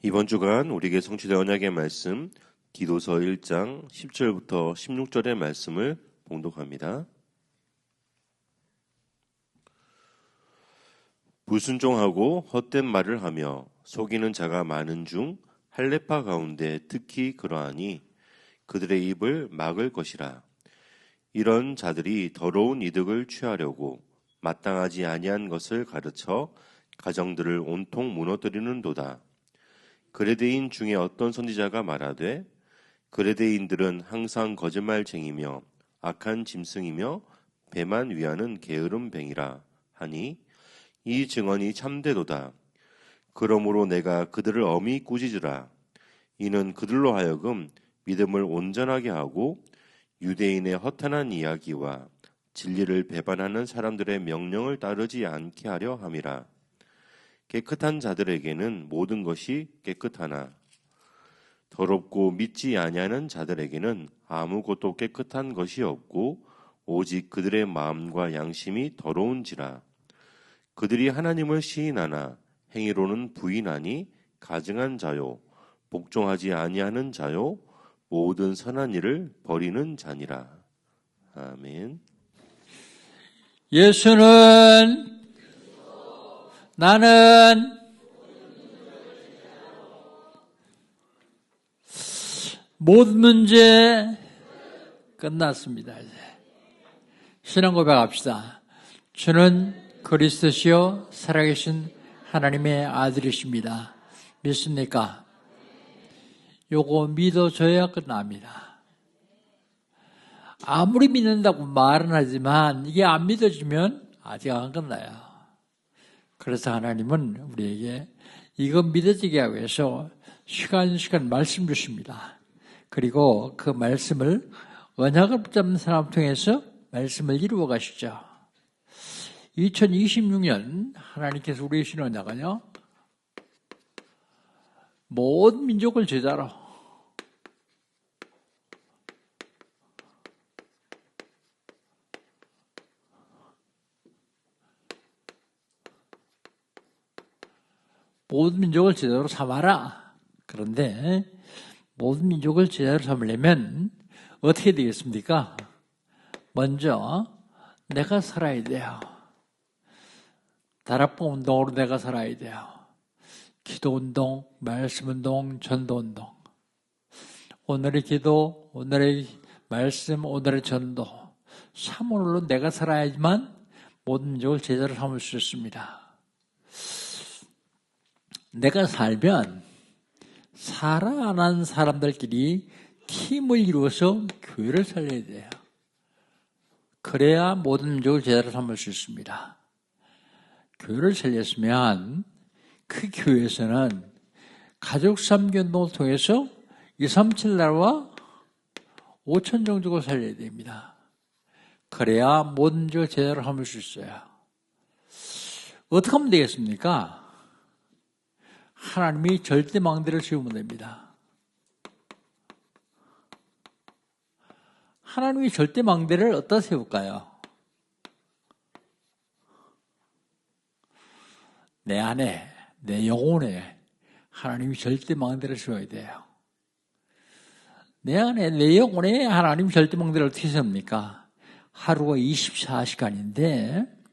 이번 주간 우리에게 성취된 언약의 말씀 디도서 1장 10절부터 16절의 말씀을 봉독합니다. 불순종하고 헛된 말을 하며 속이는 자가 많은 중 할례파 가운데 특히 그러하니 그들의 입을 막을 것이라. 이런 자들이 더러운 이득을 취하려고 마땅하지 아니한 것을 가르쳐 가정들을 온통 무너뜨리는도다. 그레데인 중에 어떤 선지자가 말하되 그레데인들은 항상 거짓말쟁이며 악한 짐승이며 배만 위하는 게으름뱅이라 하니 이 증언이 참되도다. 그러므로 내가 그들을 엄히 꾸짖으라. 이는 그들로 하여금 믿음을 온전하게 하고 유대인의 허탄한 이야기와 진리를 배반하는 사람들의 명령을 따르지 않게 하려 함이라. 깨끗한 자들에게는 모든 것이 깨끗하나 더럽고 믿지 아니하는 자들에게는 아무것도 깨끗한 것이 없고 오직 그들의 마음과 양심이 더러운지라. 그들이 하나님을 시인하나 행위로는 부인하니 가증한 자요 복종하지 아니하는 자요 모든 선한 일을 버리는 자니라. 아멘. 예수는 나는 모든 문제 끝났습니다. 이제 신앙 고백합시다. 주는 그리스도시요 살아계신 하나님의 아들이십니다. 믿습니까? 요거 믿어줘야 끝납니다. 아무리 믿는다고 말은 하지만 이게 안 믿어지면 아직 안 끝나요. 그래서 하나님은 우리에게 이거 믿어지게 하기 위해서 시간 말씀 주십니다. 그리고 그 말씀을 언약을 붙잡는 사람 통해서 말씀을 이루어 가시죠. 2026년 하나님께서 우리의 주신 언약은요, 모든 민족을 제자로 모든 민족을 제자로 삼아라. 그런데 모든 민족을 제자로 삼으려면 어떻게 되겠습니까? 먼저 내가 살아야 돼요. 다락방 운동으로 내가 살아야 돼요. 기도운동, 말씀운동, 전도운동. 오늘의 기도, 오늘의 말씀, 오늘의 전도. 3월로 내가 살아야지만 모든 민족을 제자로 삼을 수 있습니다. 내가 살면 살아난 사람들끼리 팀을 이루어서 교회를 살려야 돼요. 그래야 모든 민족을 제자로 삼을 수 있습니다. 교회를 살렸으면 그 교회에서는 가족 삼기운동을 통해서 237 나라와 5천 종족을 살려야 됩니다. 그래야 모든 민족을 제자로 삼을 수 있어요. 어떻게 하면 되겠습니까? 하나님이 절대 망대를 세우면 됩니다. 하나님이 절대 망대를 어디다 세울까요? 내 안에, 내 영혼에 하나님이 절대 망대를 세워야 돼요. 내 안에, 내 영혼에 하나님이 절대 망대를 어떻게 세웁니까? 하루가 24시간인데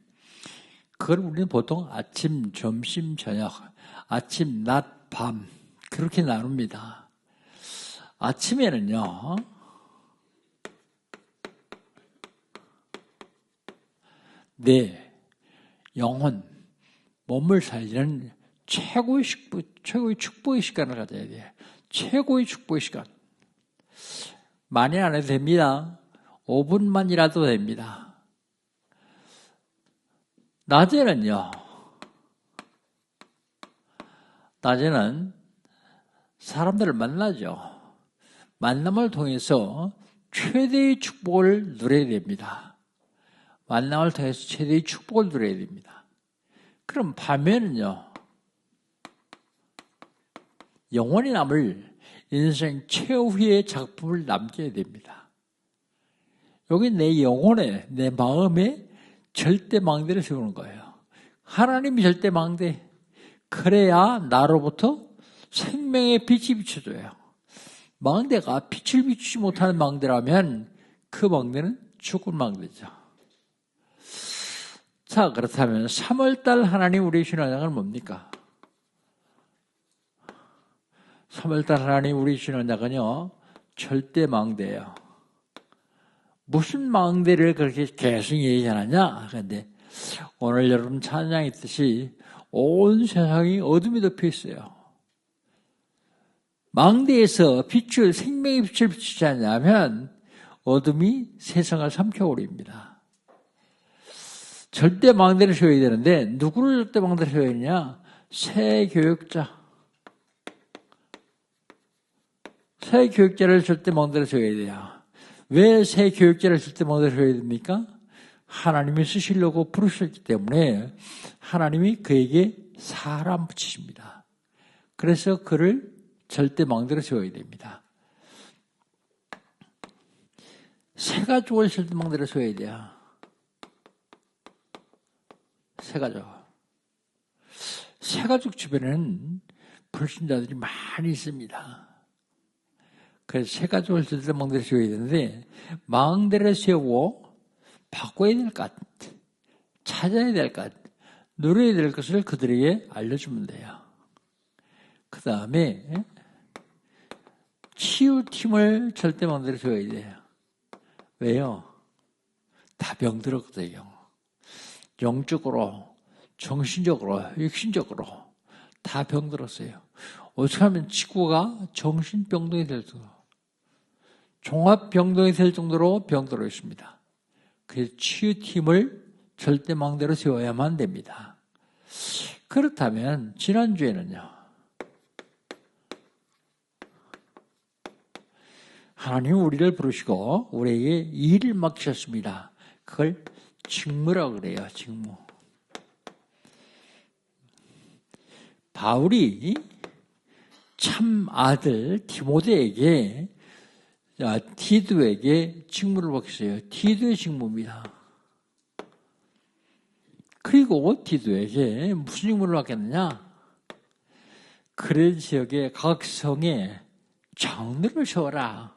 그걸 우리는 보통 아침, 점심, 저녁, 아침, 낮, 밤 그렇게 나눕니다. 아침에는요, 내 영혼, 몸을 살리는 최고의 축복의 시간을 가져야 돼요. 최고의 축복의 시간. 많이 안 해도 됩니다. 5분만이라도 됩니다. 낮에는 사람들을 만나죠. 만남을 통해서 최대의 축복을 누려야 됩니다. 만남을 통해서 최대의 축복을 누려야 됩니다. 그럼 밤에는요, 영원히 남을 인생 최후의 작품을 남겨야 됩니다. 여기 내 영혼에, 내 마음에 절대 망대를 세우는 거예요. 하나님이 절대 망대. 그래야 나로부터 생명의 빛이 비춰줘요. 망대가 빛을 비추지 못하는 망대라면 그 망대는 죽은 망대죠. 자, 그렇다면 3월달 하나님 우리의 신앙은 뭡니까? 3월달 하나님 우리의 신앙은요, 절대 망대예요. 무슨 망대를 그렇게 계속 얘기하느냐? 그런데 오늘 여러분 찬양했듯이 온 세상이 어둠이 덮여 있어요. 망대에서 빛을, 생명의 빛을 비추지 않냐면 어둠이 세상을 삼켜버립니다. 절대 망대를 세워야 되는데 누구를 절대 망대를 세워야 되냐? 새 교육자. 새 교육자를 절대 망대를 세워야 돼요. 왜 새 교육자를 절대 망대를 세워야 됩니까? 하나님이 쓰시려고 부르셨기 때문에 하나님이 그에게 사람 붙이십니다. 그래서 그를 절대 망대로 세워야 됩니다. 새 가족을 절대 망대로 세워야 돼요. 새 가족. 새 가족 주변에는 불신자들이 많이 있습니다. 그래서 새 가족을 절대 망대로 세워야 되는데 망대를 세우고 바꿔야 될 것, 찾아야 될 것, 누려야 될 것을 그들에게 알려주면 돼요. 그 다음에 치유팀을 절대 망대로 세워야 돼요. 왜요? 다 병들었거든요. 영적으로, 정신적으로, 육신적으로 다 병들었어요. 어떻게 하면 지구가 정신병동이 될 정도, 종합병동이 될 정도로 병들어 있습니다. 그래서 치유팀을 절대 망대로 세워야만 됩니다. 그렇다면 지난주에는요, 하나님 우리를 부르시고 우리에게 일을 맡기셨습니다. 그걸 직무라고 그래요. 직무. 바울이 참 아들 디모데에게, 디도에게 직무를 맡겼어요. 디도의 직무입니다. 그리고 디도에게 무슨 직무를 맡겼느냐? 그레 지역의 각 성에 장로를 세워라.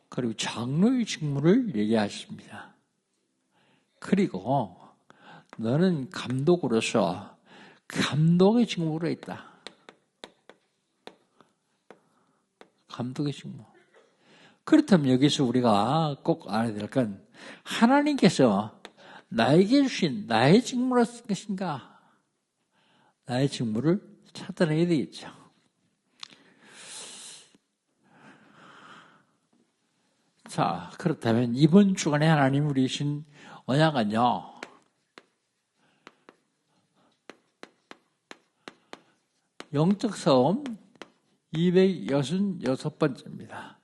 그리고 장로의 직무를 얘기하십니다. 그리고 너는 감독으로서 감독의 직무로 있다. 감독의 직무. 그렇다면 여기서 우리가 꼭 알아야 될 건 하나님께서 나에게 주신 나의 직무로 쓴 것인가? 나의 직무를 찾아내야 되겠죠. 자, 그렇다면 이번 주간에 하나님 우리 주신 언약은요, 영적 싸움 266번째입니다.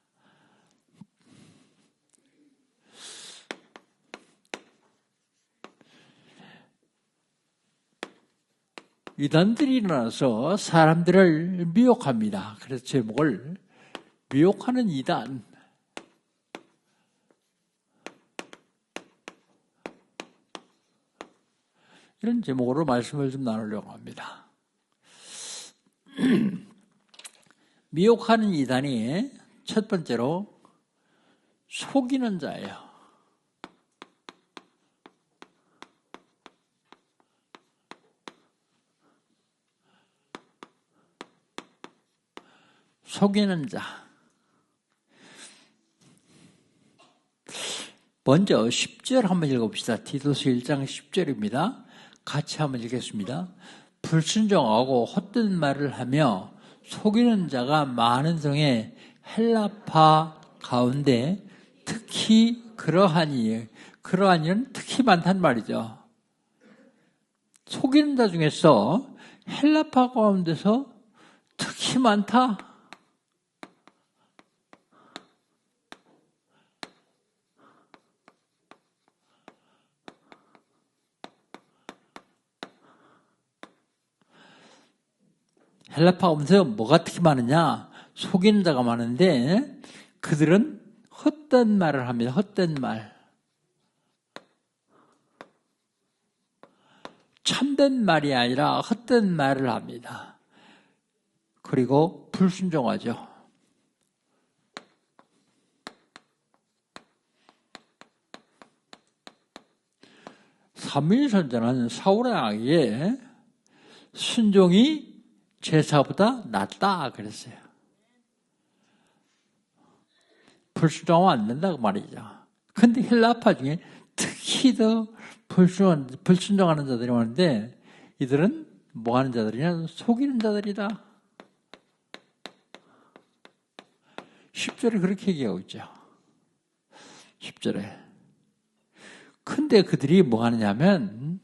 이단들이 일어나서 사람들을 미혹합니다. 그래서 제목을 미혹하는 이단. 이런 제목으로 말씀을 좀 나누려고 합니다. 미혹하는 이단이 첫 번째로 속이는 자예요. 속이는 자. 먼저 10절 한번 읽어봅시다. 디도서 1장 10절입니다. 같이 한번 읽겠습니다. 불순종하고 헛된 말을 하며 속이는 자가 많은 성의 헬라파 가운데 특히 그러하니는 특히 많단 말이죠. 속이는 자 중에서 헬라파 가운데서 특히 많다. 헬라파 가운데서 뭐가 특히 많으냐? 속이는 자가 많은데 그들은 헛된 말을 합니다. 헛된 말. 참된 말이 아니라 헛된 말을 합니다. 그리고 불순종하죠. 사무엘선자는 사울의 아기에 순종이 제사보다 낫다 그랬어요. 불순종하면 안 된다고 말이죠. 근데 헬라파 중에 특히 더 불순종하는 자들이 많은데 이들은 뭐 하는 자들이냐? 속이는 자들이다. 10절에 그렇게 얘기하고 있죠. 10절에. 근데 그들이 뭐 하느냐면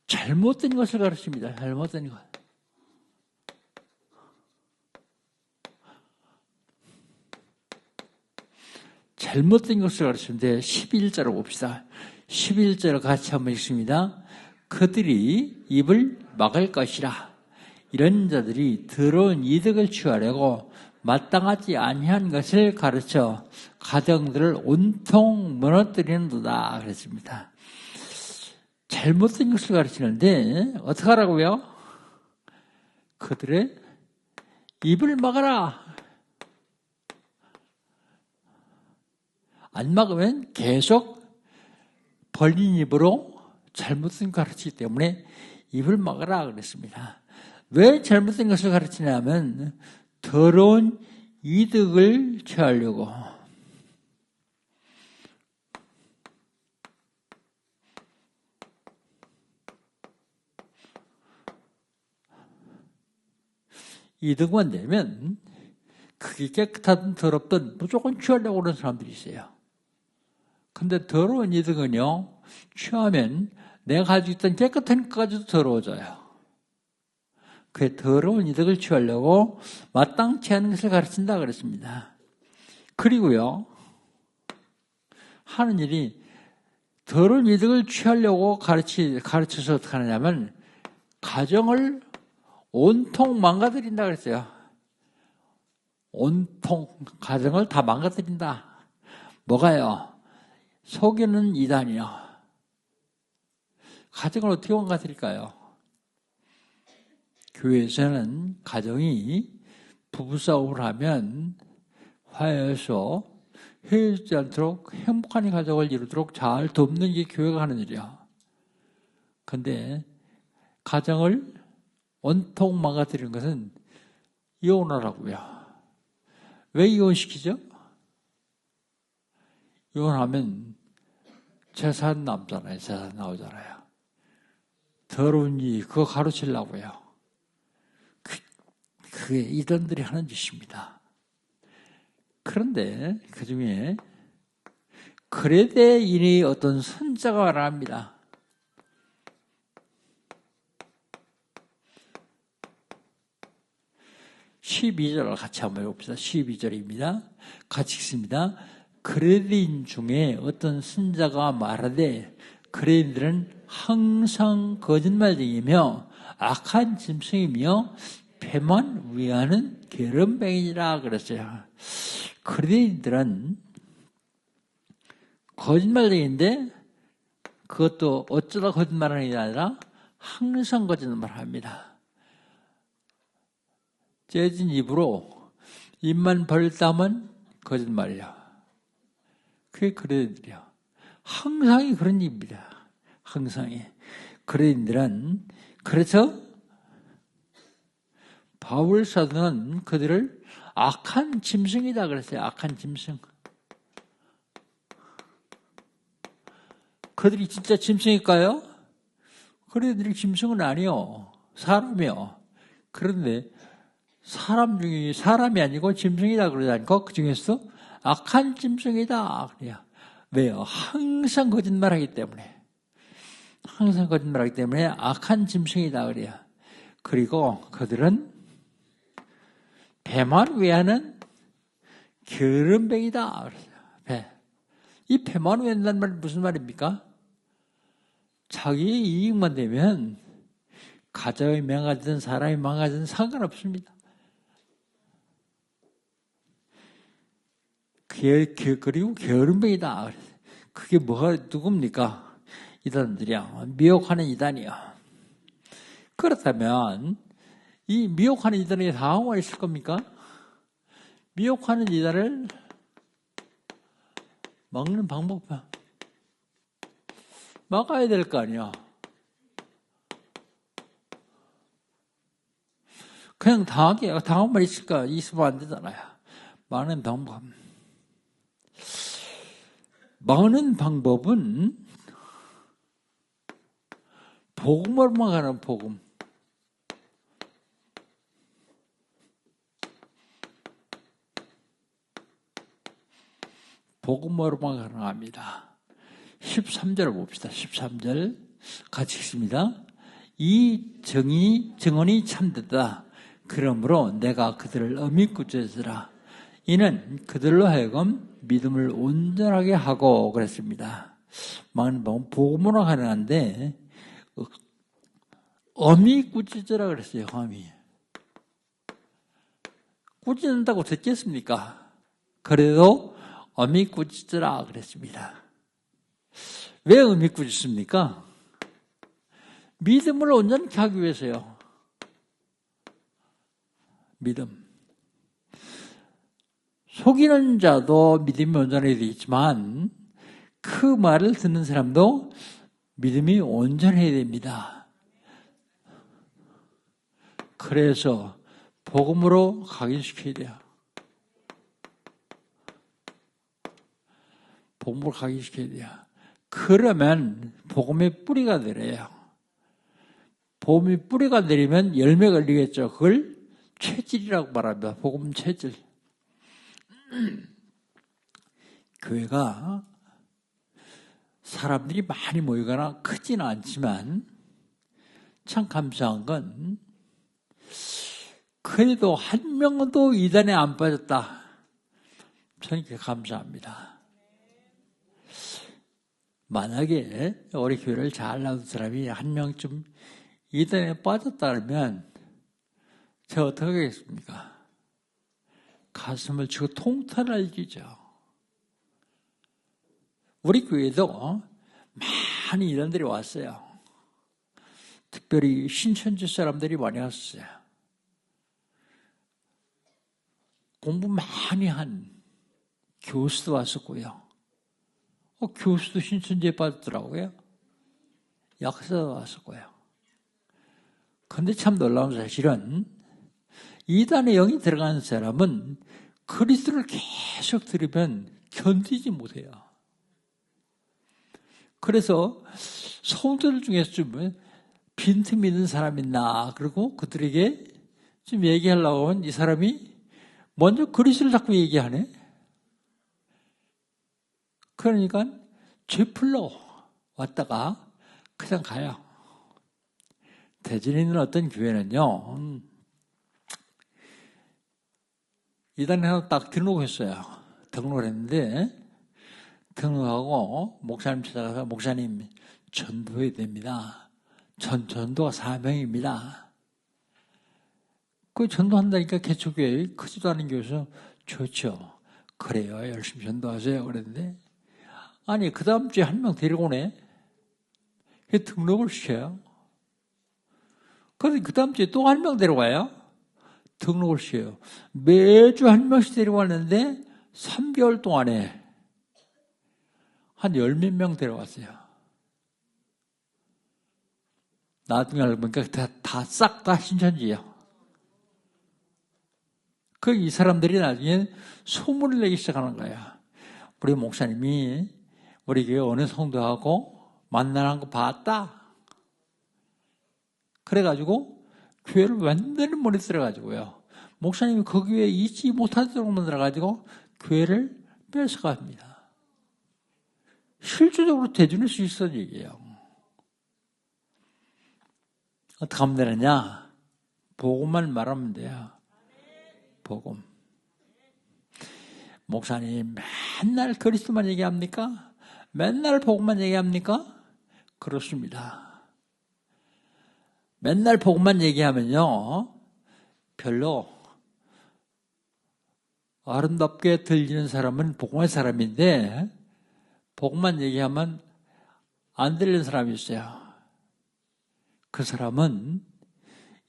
잘못된 것을 가르칩니다. 잘못된 것. 잘못된 것을 가르치는데 11절을 봅시다. 11절을 같이 한번 읽습니다. 그들이 입을 막을 것이라. 이런 자들이 더러운 이득을 취하려고 마땅하지 아니한 것을 가르쳐 가정들을 온통 무너뜨리는도다 그랬습니다. 잘못된 것을 가르치는데 어떻게 하라고요? 그들의 입을 막아라. 안 막으면 계속 벌린 입으로 잘못된 것 가르치기 때문에 입을 막아라 그랬습니다. 왜 잘못된 것을 가르치냐면 더러운 이득을 취하려고. 이득만 되면 그게 깨끗하든 더럽든 무조건 취하려고 그러는 사람들이 있어요. 근데 더러운 이득은요, 취하면 내가 가지고 있던 깨끗한 것까지도 더러워져요. 그 더러운 이득을 취하려고 마땅치 않은 것을 가르친다 그랬습니다. 그리고요, 하는 일이 더러운 이득을 취하려고 가르쳐서 어떻게 하느냐면 가정을 온통 망가뜨린다 그랬어요. 온통 가정을 다 망가뜨린다. 뭐가요? 속이는 이단이요. 가정을 어떻게 망가뜨릴까요? 교회에서는 가정이 부부싸움을 하면 화해해서 헤어지지 않도록 행복한 가정을 이루도록 잘 돕는 게 교회가 하는 일이야. 근데 가정을 온통 망가뜨리는 것은 이혼하라고요. 왜 이혼시키죠? 이혼하면 재산 남잖아요. 재산 나오잖아요. 더러운 일 그거 가르치려고요. 그게 이단들이 하는 짓입니다. 그런데 그 중에 그레데인의 어떤 선자가 말합니다. (12절을) 같이 한번 해봅시다. 12절입니다. 같이 읽습니다. 그레데인 중에 어떤 선자가 말하되 그레데인들은 항상 거짓말쟁이며 악한 짐승이며 패만 위하는 게으름뱅이니라 그랬어요. 그레데인들은 거짓말쟁이인데 그것도 어쩌다 거짓말하는 게 아니라 항상 거짓말합니다. 째진 입으로 입만 벌다면 거짓말이야. 그게 그레데인들이야. 항상이 그런 입입니다. 항상이. 그레데인들은 그래서 바울 사도는 그들을 악한 짐승이다 그랬어요. 악한 짐승. 그들이 진짜 짐승일까요? 그들이 짐승은 아니요. 사람이요. 그런데 사람 중에 사람이 아니고 짐승이다 그러다니까 그 중에서 악한 짐승이다 그래요. 왜요? 항상 거짓말하기 때문에. 항상 거짓말하기 때문에 악한 짐승이다 그래요. 그리고 그들은 배만 위하는 게으름뱅이다 그래요. 배. 이 배만 위한다는 말이 무슨 말입니까? 자기의 이익만 되면 가정이 망가지든 사람이 망가지든 상관없습니다. 그리고 게으름뱅이다. 그게 누굽니까? 이단들이야. 미혹하는 이단이야. 그렇다면 이 미혹하는 이단에게 당하고 있을 겁니까? 미혹하는 이단을 막는 방법 막아야 될 거 아니야. 그냥 당하고만 있으면 안 되잖아요. 막는 방법. 막는 방법은 복음으로만 가는 복음. 복음으로만 가능합니다. 13절을 봅시다. 13절 같이 읽습니다. 이 증언이 참되다. 그러므로 내가 그들을 엄히 꾸짖으라. 이는 그들로 하여금 믿음을 온전하게 하고 그랬습니다. 막는 방법은 복음으로 가능한데 엄히 꾸짖으라 그랬어요. 엄히. 꾸짖는다고 듣겠습니까? 그래도 엄히 꾸짖으라 그랬습니다. 왜 엄히 꾸짖습니까? 믿음을 온전히 하기 위해서요. 믿음. 속이는 자도 믿음이 온전해야 되겠지만 그 말을 듣는 사람도 믿음이 온전해야 됩니다. 그래서 복음으로 각인시켜야 돼요. 복음으로 각인시켜야 돼요. 그러면 복음의 뿌리가 내려요. 복음의 뿌리가 내리면 열매가 열리겠죠. 그걸 체질이라고 말합니다. 복음 체질. 교회가 사람들이 많이 모이거나 크지는 않지만 참 감사한 건 그래도 한 명도 이단에 안 빠졌다. 저는 감사합니다. 만약에 우리 교회를 잘 나눈 사람이 한 명쯤 이단에 빠졌다 그러면 제가 어떻게 하겠습니까? 가슴을 치고 통탄을 기죠. 우리 교회도 많이 이단들이 왔어요. 특별히 신천지 사람들이 많이 왔어요. 공부 많이 한 교수도 왔었고요. 교수도 신천지에 빠졌더라고요. 약사도 왔었고요. 그런데 참 놀라운 사실은 이단의 영이 들어가는 사람은 그리스도를 계속 들으면 견디지 못해요. 그래서 성도들 중에서 좀 빈틈 있는 사람 있나 그러고 그들에게 좀 얘기하려고 하면 이 사람이 먼저 그리스도를 자꾸 얘기하네. 그러니까 죄풀러 왔다가 그냥 가요. 대전에 있는 어떤 교회는요. 이단에 하나 딱 등록했어요. 등록을 했는데 등록하고 목사님 찾아가서 목사님 전도해야 됩니다. 전도가 사명입니다. 그 전도한다니까 개척교회 크지도 않은 교회에서 좋죠. 그래요. 열심히 전도하세요. 그랬는데 아니 그 다음 주에 한 명 데리고 오네. 등록을 시켜요. 그런데 그 다음 주에 또 한 명 데려와요. 등록을 시켜요. 매주 한 명씩 데려왔는데 3개월 동안에 한 10몇 명 데려왔어요. 나중에 알고 보니까 싹 다 신천지예요. 이 사람들이 나중에 소문을 내기 시작하는 거야. 우리 목사님이 우리 교회 어느 성도하고 만나는 거 봤다. 그래가지고 교회를 완전히 무너뜨려가지고요. 목사님이 그 교회에 있지 못하도록 만들어가지고 교회를 뺏어갑니다. 실질적으로 대준할 수 있었던 얘기예요. 어떻게 하면 되느냐? 복음만 말하면 돼요. 복음. 목사님 맨날 그리스도만 얘기합니까? 맨날 복음만 얘기합니까? 그렇습니다. 맨날 복음만 얘기하면요 별로 아름답게 들리는 사람은 복음의 사람인데 복음만 얘기하면 안 들리는 사람이 있어요. 그 사람은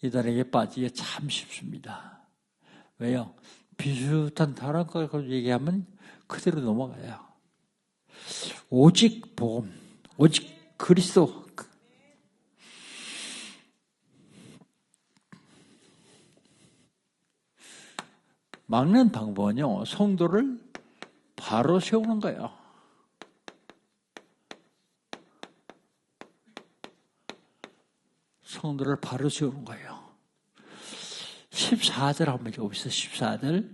이단에게 빠지기가 참 쉽습니다. 왜요? 비슷한 다른 걸 가지고 얘기하면 그대로 넘어가요. 오직 복음, 오직 그리스도. 막는 방법은요, 성도를 바로 세우는 거예요. 성도를 바로 세우는 거예요. 14절 한번 읽어보세요. 14절.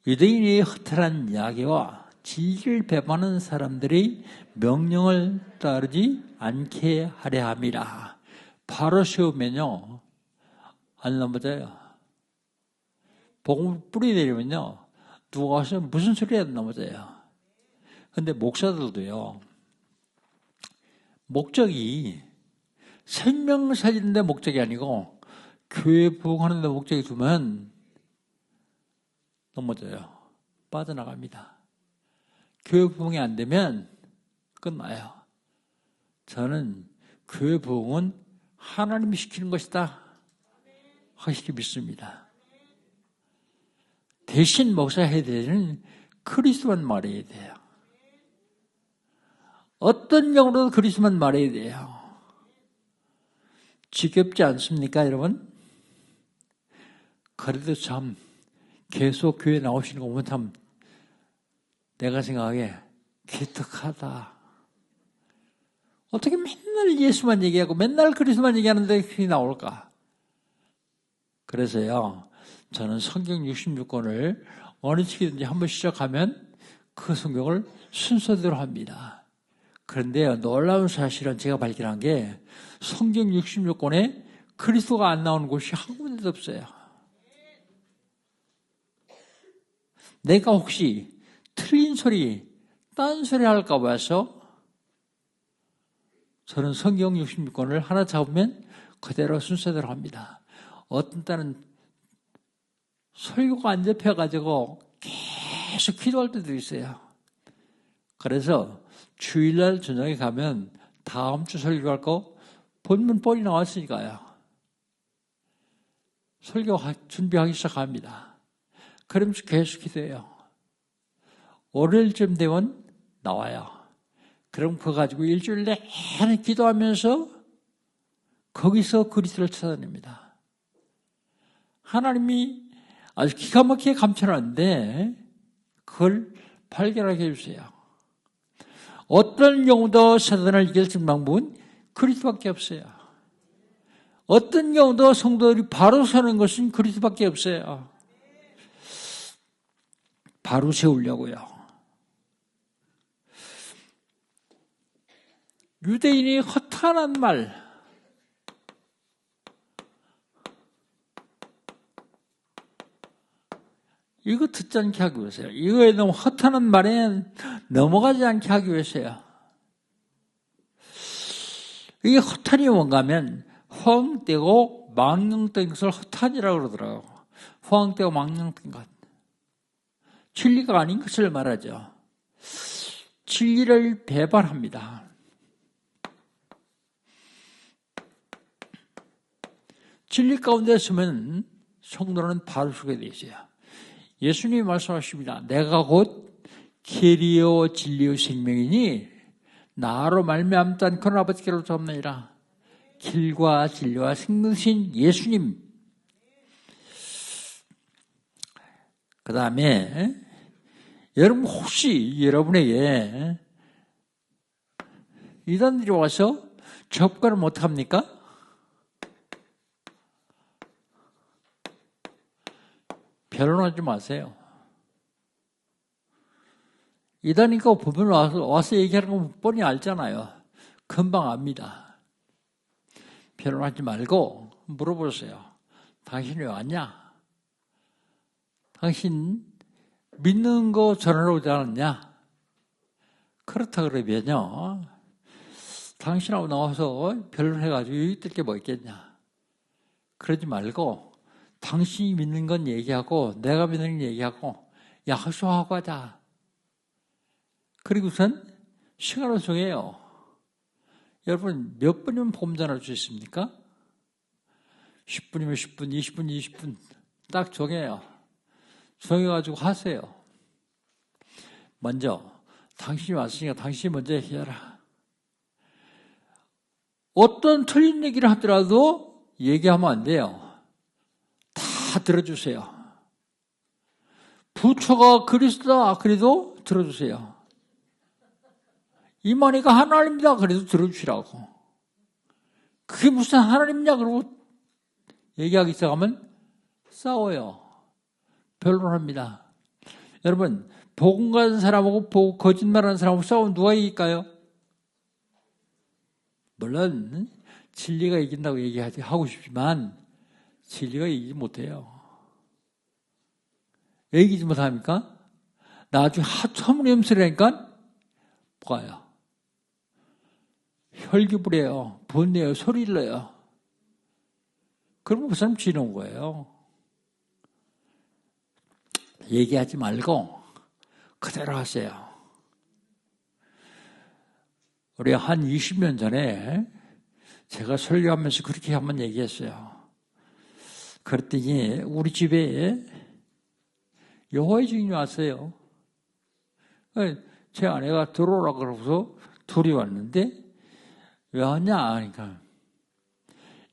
유대인의 허탈한 이야기와 진리를 배반하는 사람들이 명령을 따르지 않게 하려 함이라. 바로 세우면요, 안 넘어져요. 복음을 뿌리내리면요, 누가 와서 무슨 소리 안 넘어져요. 근데 목사들도요, 목적이 생명 살리는 데 목적이 아니고 교회 부흥하는 데 목적이 두면 넘어져요. 빠져나갑니다. 교회 부흥이 안 되면 끝나요. 저는 교회 부흥은 하나님이 시키는 것이다 확실히 믿습니다. 대신 목사가 해야 되는 그리스도만 말해야 돼요. 어떤 경우로도 그리스도만 말해야 돼요. 지겹지 않습니까, 여러분? 그래도 참 계속 교회 나오시는 거 보면 참 내가 생각하기에 기특하다. 어떻게 맨날 예수만 얘기하고 맨날 그리스도만 얘기하는데 그게 나올까? 그래서요, 저는 성경 66권을 어느 시기든지 한번 시작하면 그 성경을 순서대로 합니다. 그런데요, 놀라운 사실은 제가 발견한 게 성경 66권에 그리스도가 안 나오는 곳이 한 군데도 없어요. 내가 혹시 틀린 소리, 딴 소리 할까 봐서 저는 성경 66권을 하나 잡으면 그대로 순서대로 합니다. 어떤 때는 설교가 안 잡혀가지고 계속 기도할 때도 있어요. 그래서 주일날 저녁에 가면 다음 주 설교할 거 본문 뻔히 나왔으니까요. 설교 준비하기 시작합니다. 그러면서 계속 기도해요. 월요일쯤 되면 나와요. 그럼 그거 가지고 일주일 내내 기도하면서 거기서 그리스도를 찾아냅니다. 하나님이 아주 기가 막히게 감춰놨는데 그걸 발견하게 해주세요. 어떤 경우도 사단을 이길 수 있는 방법은 그리스도밖에 없어요. 어떤 경우도 성도들이 바로 서는 것은 그리스도밖에 없어요. 바로 세우려고요. 유대인이 허탄한 말, 이거 듣지 않게 하기 위해서요. 이거에 너무 허탄한 말에 넘어가지 않게 하기 위해서요. 이게 허탄이 뭔가 하면 허황되고 망령된 것을 허탄이라고 그러더라고요. 허황되고 망령된 것. 진리가 아닌 것을 말하죠. 진리를 배반합니다. 진리 가운데 있으면 성도는 바로 서게 되어 있어요. 예수님이 말씀하십니다. 내가 곧 길이요 진리요 생명이니 나로 말미암지 않고는 아버지께로부터 없느니라. 길과 진리와 생명이신 예수님. 그 다음에 여러분 혹시 여러분에게 이단들이 와서 접근을 못합니까? 변론하지 마세요. 이다니까 보면 와서 얘기하는 거 뻔히 알잖아요. 금방 압니다. 변론하지 말고 물어보세요. 당신이 왜 왔냐? 당신 믿는 거 전하러 오지 않았냐? 그렇다 그러면요, 당신하고 나와서 변론해가지고 여기 뜰 게 뭐 있겠냐? 그러지 말고 당신이 믿는 건 얘기하고 내가 믿는 건 얘기하고 약속하고 하자. 그리고선 시간을 정해요. 여러분 몇 번이면 복음 전할 수 있습니까? 10분이면 10분, 20분, 20분 딱 정해요. 정해가지고 하세요. 먼저 당신이 왔으니까 당신이 먼저 얘기해라. 어떤 틀린 얘기를 하더라도 얘기하면 안 돼요. 다 들어주세요. 부처가 그리스도다 그래도 들어주세요. 이만희가 하나님이다 그래도 들어주시라고. 그게 무슨 하나님이냐 그러고 얘기하기 시작하면 싸워요. 변론합니다. 여러분 복음 가진 사람하고 거짓말하는 사람하고 싸우면 누가 이길까요? 물론 진리가 이긴다고 얘기하고 싶지만 진리가 이기지 못해요. 왜 이기지 못합니까? 나중에 터무니없으니까 뭐가요? 혈기부려요. 분내요. 소리를 내요. 그러면 그 사람 지는 거예요. 얘기하지 말고 그대로 하세요. 우리 한 20년 전에 제가 설교하면서 그렇게 한번 얘기했어요. 그랬더니 우리 집에 여호와의 증인이 왔어요. 제 아내가 들어오라 그러고서 둘이 왔는데 왜 왔냐 하니까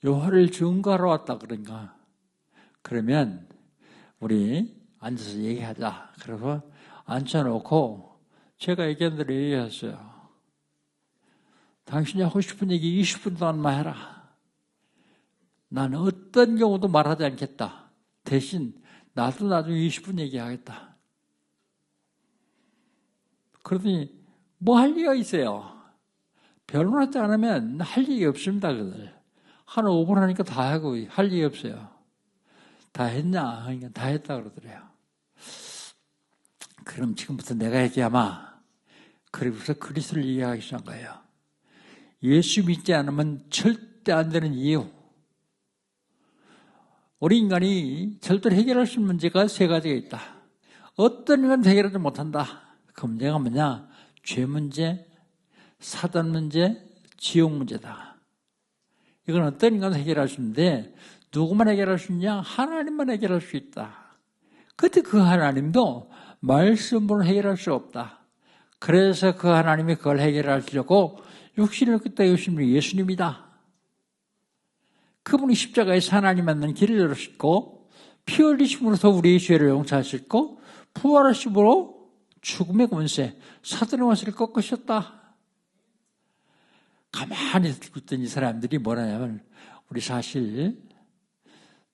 여호와를 증거하러 왔다 그러니까 그러면 우리 앉아서 얘기하자. 그래서 앉혀놓고 제가 얘기한 대로 얘기했어요. 당신이 하고 싶은 얘기 20분 동안만 해라. 나는 어떤 경우도 말하지 않겠다. 대신 나도 나중에 20분 얘기하겠다. 그러더니 뭐 할 얘기가 있어요. 변론하지 않으면 할 얘기 없습니다. 그들. 한 5분 하니까 다 하고 할 얘기 없어요. 다 했냐? 그러니까 다 했다 그러더래요. 그럼 지금부터 내가 얘기하마. 그리고서 그리스도를 얘기하기 시작한 거예요. 예수 믿지 않으면 절대 안 되는 이유. 우리 인간이 절대로 해결할 수 있는 문제가 세 가지가 있다. 어떤 인간도 해결하지 못한다. 그 문제가 뭐냐? 죄 문제, 사단 문제, 지옥 문제다. 이건 어떤 인간도 해결할 수 있는데 누구만 해결할 수 있냐? 하나님만 해결할 수 있다. 그런데 그 하나님도 말씀으로 해결할 수 없다. 그래서 그 하나님이 그걸 해결하시려고 육신을 끄다 오신 분이 예수님이다. 그분이 십자가에서 하나님 만나는 길을 열으셨고 피 흘리심으로서 우리의 죄를 용서하셨고 부활하심으로 죽음의 권세, 사단의 권세를 꺾으셨다. 가만히 듣고 있던 이 사람들이 뭐라냐면 우리 사실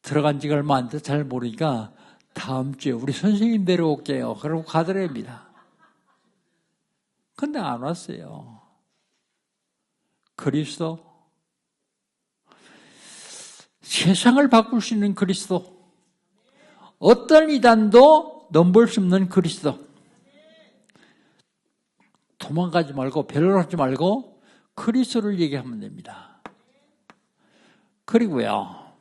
들어간 지가 얼마 안 돼서 잘 모르니까 다음 주에 우리 선생님 데려올게요. 그러고 가더랍니다. 근데 안 왔어요. 그리스도, 세상을 바꿀 수 있는 그리스도, 어떤 이단도 넘볼 수 없는 그리스도. 도망가지 말고 변론하지 말고 그리스도를 얘기하면 됩니다. 그리고요,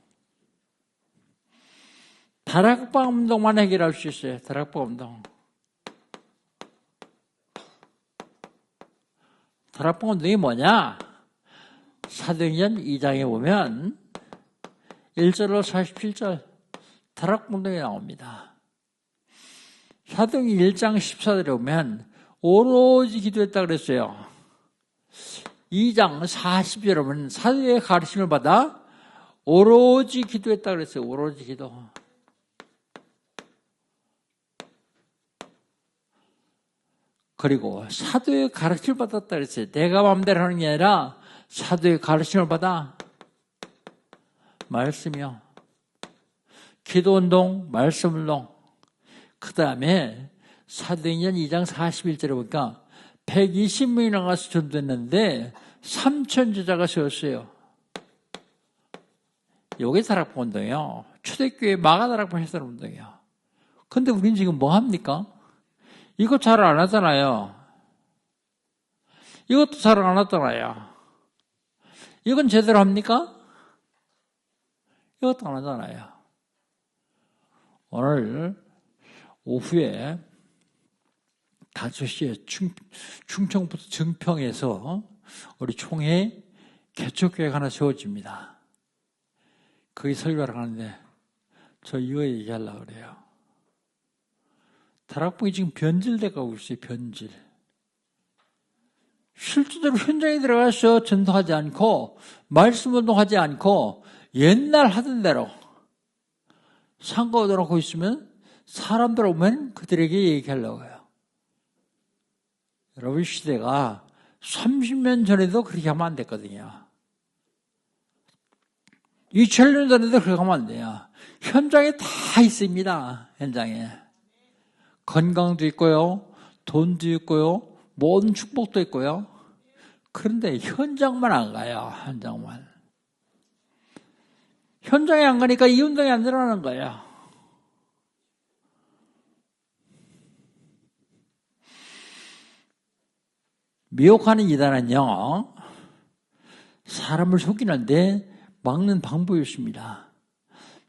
다락방 운동만 해결할 수 있어요. 다락방 운동. 다락방 운동이 뭐냐? 사도행전 2장에 보면 1절로 47절 다락방 운동이 나옵니다. 사도행전 1장 14절에 보면 오로지 기도했다 그랬어요. 2장 40절에 보면 사도의 가르침을 받아 오로지 기도했다 그랬어요. 오로지 기도. 그리고 사도의 가르침을 받았다 그랬어요. 내가 마음대로 하는 게 아니라 사도의 가르침을 받아. 말씀이요. 기도운동, 말씀운동. 그 다음에 사도행전 2장 41절에 보니까 120명이 나가서 전도했는데 3천 제자가 세웠어요. 요게 다락방 운동이에요. 초대교회 마가 다락방 했다는 운동이에요. 근데 우린 지금 뭐 합니까? 이거 잘 안 하잖아요. 이것도 잘 안 하잖아요. 이건 제대로 합니까? 이것도 안 하잖아요. 오늘 오후에 5시에 충청부터 증평에서 우리 총회 개척교회가 하나 세워집니다. 거기 설교를 하는데 저 이거 얘기하려고 그래요. 다락방이 지금 변질돼 가고 있어요. 변질. 실제로 현장에 들어가서 전도하지 않고 말씀 운동하지 않고 옛날 하던 대로 상가 놓고 있으면 사람들 오면 그들에게 얘기하려고 해요. 여러분 시대가 30년 전에도 그렇게 하면 안 됐거든요. 2000년 전에도 그렇게 하면 안 돼요. 현장에 다 있습니다. 현장에. 건강도 있고요. 돈도 있고요. 모든 축복도 있고요. 그런데 현장만 안 가요. 현장만. 현장에 안 가니까 이 운동이 안 일어나는 거예요. 미혹하는 이단은요, 사람을 속이는데 막는 방법이 있습니다.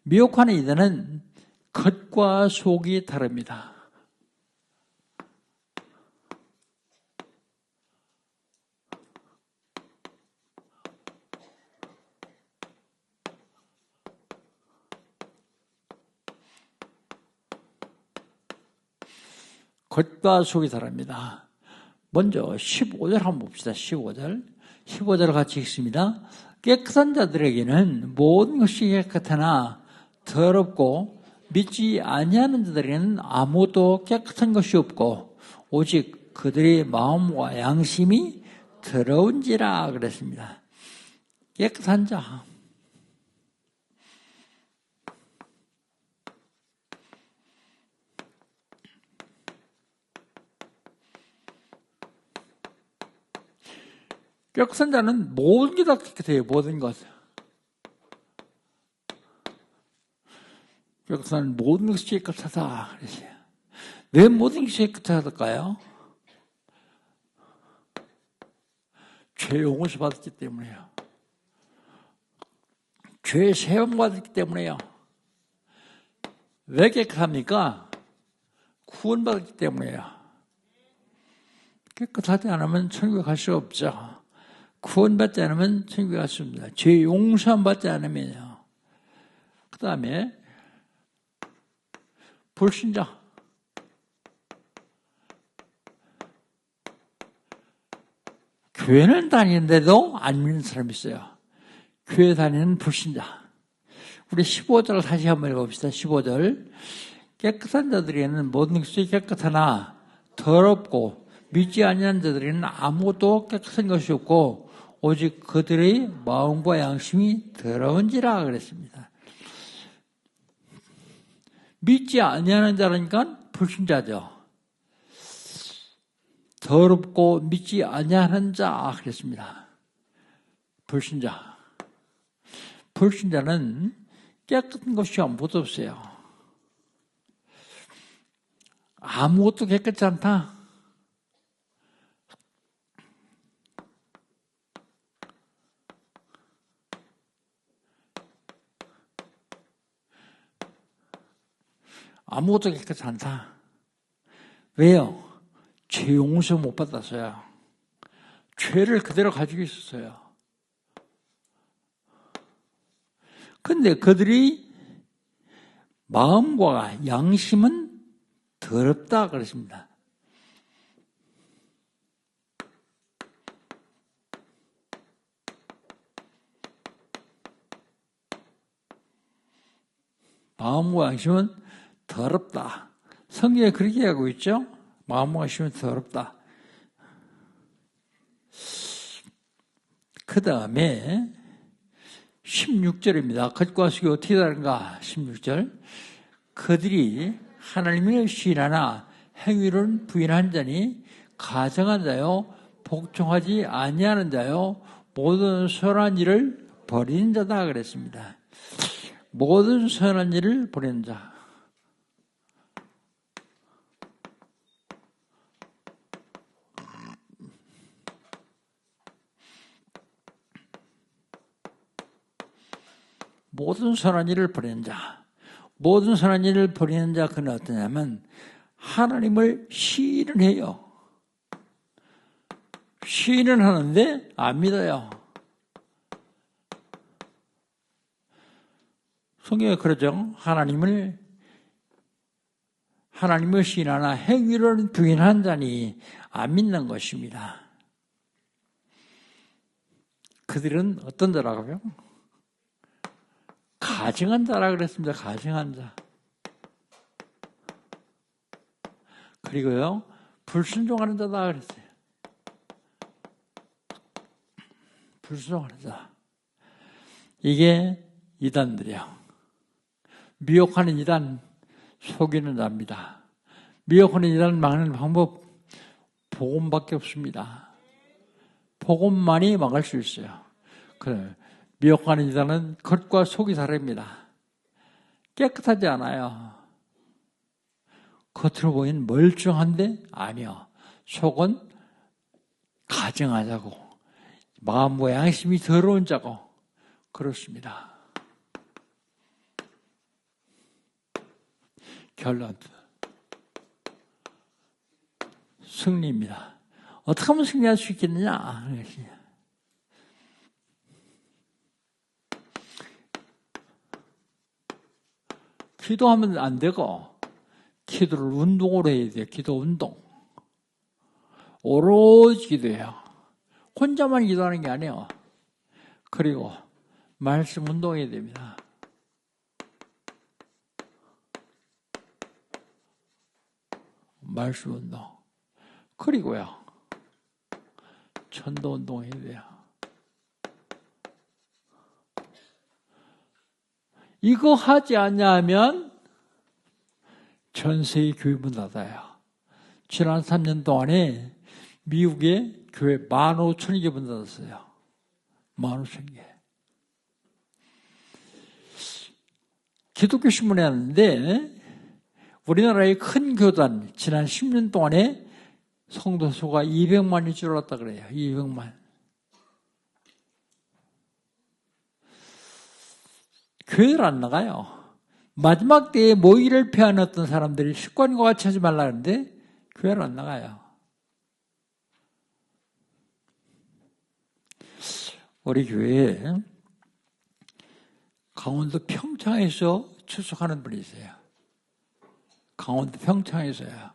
미혹하는 이단은 겉과 속이 다릅니다. 겉과 속이 다릅니다. 먼저 15절 한번 봅시다. 15절. 15절 같이 읽습니다. 깨끗한 자들에게는 모든 것이 깨끗하나 더럽고 믿지 아니하는 자들에게는 아무도 깨끗한 것이 없고 오직 그들의 마음과 양심이 더러운지라 그랬습니다. 깨끗한 자. 깨끗한 자는 모든 게 다 깨끗해요. 모든 것. 깨끗한 모든 것이 깨끗하다. 그랬어요. 왜 모든 것이 깨끗하다까요? 죄 용서 받았기 때문에요. 죄 세움 받았기 때문에요. 왜 깨끗합니까? 구원 받았기 때문에요. 깨끗하지 않으면 천국에 갈 수 없죠. 구원받지 않으면 천국에 갈 수 없습니다. 죄 용서 받지 않으면요. 그 다음에 불신자. 교회는 다니는데도 안 믿는 사람이 있어요. 교회 다니는 불신자. 우리 15절을 다시 한번 읽어봅시다. 15절. 깨끗한 자들에게는 모든 것이 깨끗하나 더럽고 믿지 아니하는 자들에게는 아무것도 깨끗한 것이 없고 오직 그들의 마음과 양심이 더러운지라 그랬습니다. 믿지 아니하는 자라니까 불신자죠. 더럽고 믿지 아니하는 자 그랬습니다. 불신자. 불신자는 깨끗한 것이 아무것도 없어요. 아무것도 깨끗지 않다. 아무것도 깨끗지 않다. 왜요? 죄 용서 못 받았어요. 죄를 그대로 가지고 있었어요. 근데 그들이 마음과 양심은 더럽다 그랬습니다. 마음과 양심은 더럽다. 성경에 그렇게 하고 있죠? 마음과 양심은 더럽다. 그 다음에 16절입니다. 겉과 속이 어떻게 다른가? 16절. 그들이 하나님을 시인하나 행위를 부인한 자니 가정한 자요 복종하지 아니하는 자요 모든 선한 일을 버리는 자다 그랬습니다. 모든 선한 일을 버리는 자. 모든 선한 일을 버리는 자. 모든 선한 일을 버리는 자 그는 어떠냐면 하나님을 시인을 해요. 시인을 하는데 안 믿어요. 성경에 그러죠. 하나님을 신하나 행위를 부인한 자니 안 믿는 것입니다. 그들은 어떤 자라고요? 가증한 자라 그랬습니다. 가증한 자. 그리고요, 불순종하는 자다 그랬어요. 불순종하는 자. 이게 이단들이요. 미혹하는 이단, 속이는 자입니다. 미혹하는 이단 막는 방법, 복음밖에 없습니다. 복음만이 막을 수 있어요. 그래. 미혹하는 이단은 겉과 속이 다릅니다. 깨끗하지 않아요. 겉으로 보이는 멀쩡한데 아니요. 속은 가증하자고, 마음과 양심이 더러운 자고 그렇습니다. 결론 승리입니다. 어떻게 하면 승리할 수 있겠느냐? 기도하면 안 되고 기도를 운동으로 해야 돼요. 기도 운동. 오로지 기도해요. 혼자만 기도하는 게 아니에요. 그리고 말씀 운동해야 됩니다. 말씀 운동. 그리고요, 전도 운동해야 돼요. 이거 하지 않냐면 전 세계 교회 문 닫아요. 지난 3년 동안에 미국에 교회 15,000개 문 닫았어요. 15,000개. 기독교 신문에 왔는데 우리나라의 큰 교단 지난 10년 동안에 성도 수가 200만이 줄었다 그래요. 200만. 교회를 안 나가요. 마지막 때에 모의를 피하는 어떤 사람들이 습관과 같이 하지 말라는데 교회를 안 나가요. 우리 교회에 강원도 평창에서 출석하는 분이 있어요. 강원도 평창에서요.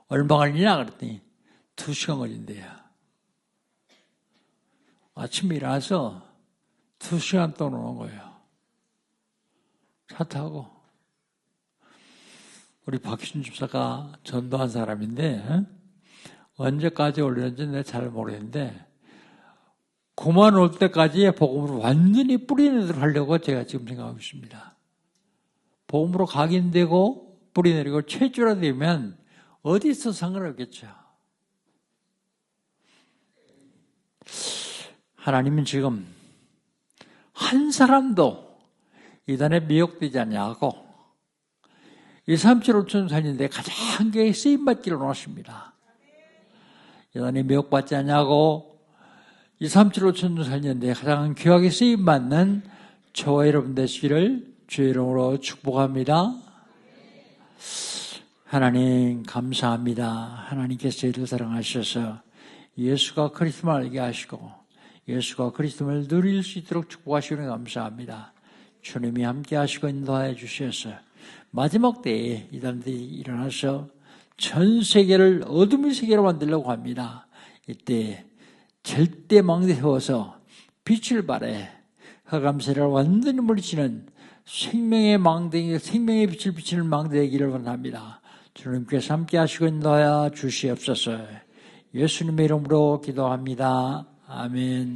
얼마 걸리냐 그랬더니 2시간 걸린대요. 아침에 일어나서 2시간 동안 오는 거예요. 차 타고. 우리 박신 집사가 전도한 사람인데 언제까지 올렸는지 내가 잘 모르겠는데 그만 올 때까지 복음으로 완전히 뿌리내도록 하려고 제가 지금 생각하고 있습니다. 복음으로 각인되고 뿌리내리고 최줄화되면 어디서 상관없겠죠. 하나님은 지금 한 사람도 이단에 미혹되지 않냐고 237, 5천 살인데 가장 쓰임받기를 원하십니다. 이단에 미혹받지 않냐고 237, 5천 살인데 가장 귀하게 쓰임받는 저와 여러분 되시기를 주의 이름으로 축복합니다. 하나님 감사합니다. 하나님께서 저희를 사랑하셔서 예수가 그리스도를 알게 하시고 예수가 그리스도를 누릴 수 있도록 축복하시는 감사합니다. 주님이 함께 하시고 인도하여 주셔서 마지막 때에 이단들이 일어나서 전 세계를 어둠의 세계로 만들려고 합니다. 이때 절대 망대 세워서 빛을 발해 흑암세를 완전히 물리치는 생명의 망대, 생명의 빛을 비치는 망대 되기를 원합니다. 주님께서 함께 하시고 인도하여 주시옵소서. 예수님의 이름으로 기도합니다. 아멘.